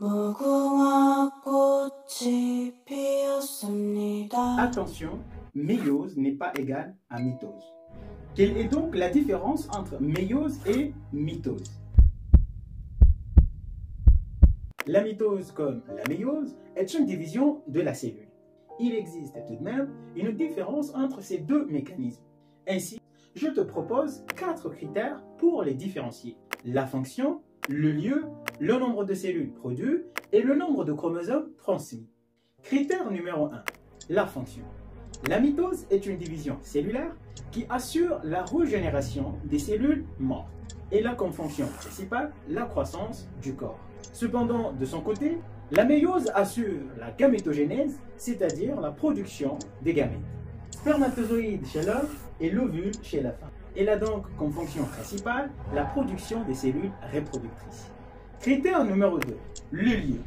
무궁화 꽃이 피었습니다. Attention, méiose n'est pas égal à mitose. Quelle est donc la différence entre méiose et mitose? La mitose, comme la méiose, est une division de la cellule. Il existe tout de même une différence entre ces deux mécanismes. Ainsi, je te propose 4 critères pour les différencier. La fonction, le lieu, le nombre de cellules produites et le nombre de chromosomes transmis. Critère numéro 1, la fonction. La mitose est une division cellulaire qui assure la régénération des cellules mortes. Elle a comme fonction principale la croissance du corps. Cependant, de son côté, la méiose assure la gamétogénèse, c'est-à-dire la production des gamètes. Spermatozoïde chez l'homme et l'ovule chez la femme. Elle a donc comme fonction principale la production des cellules reproductrices. Critère numéro 2, le lieu.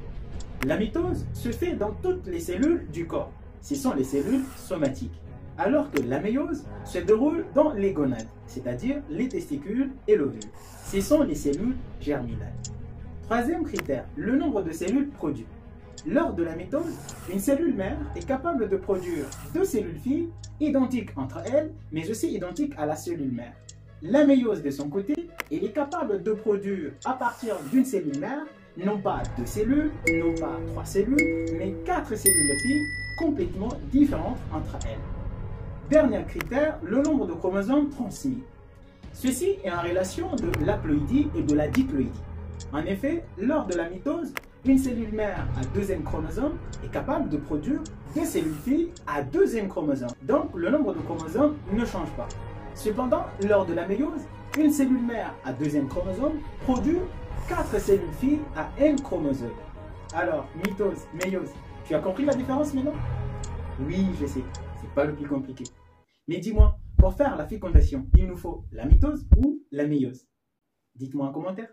La mitose se fait dans toutes les cellules du corps. Ce sont les cellules somatiques. Alors que la méiose se déroule dans les gonades, c'est-à-dire les testicules et l'ovule. Ce sont les cellules germinales. Troisième critère, le nombre de cellules produites. Lors de la mitose, une cellule mère est capable de produire 2 cellules filles identiques entre elles, mais aussi identiques à la cellule mère. La méiose, de son côté, elle est capable de produire à partir d'une cellule mère, non pas 2 cellules, non pas 3 cellules, mais 4 cellules filles complètement différentes entre elles. Dernier critère, le nombre de chromosomes transmis. Ceci est en relation de l'haploïdie et de la diploïdie. En effet, lors de la mitose, une cellule mère à 2e chromosome est capable de produire 2 cellules filles à 2e chromosome. Donc, le nombre de chromosomes ne change pas. Cependant, lors de la méiose, une cellule mère à 2e chromosome produit 4 cellules filles à n chromosomes. Alors, mitose, méiose, tu as compris la différence maintenant? Oui, je sais, c'est pas le plus compliqué. Mais dis-moi, pour faire la fécondation, il nous faut la mitose ou la méiose? Dites-moi en commentaire.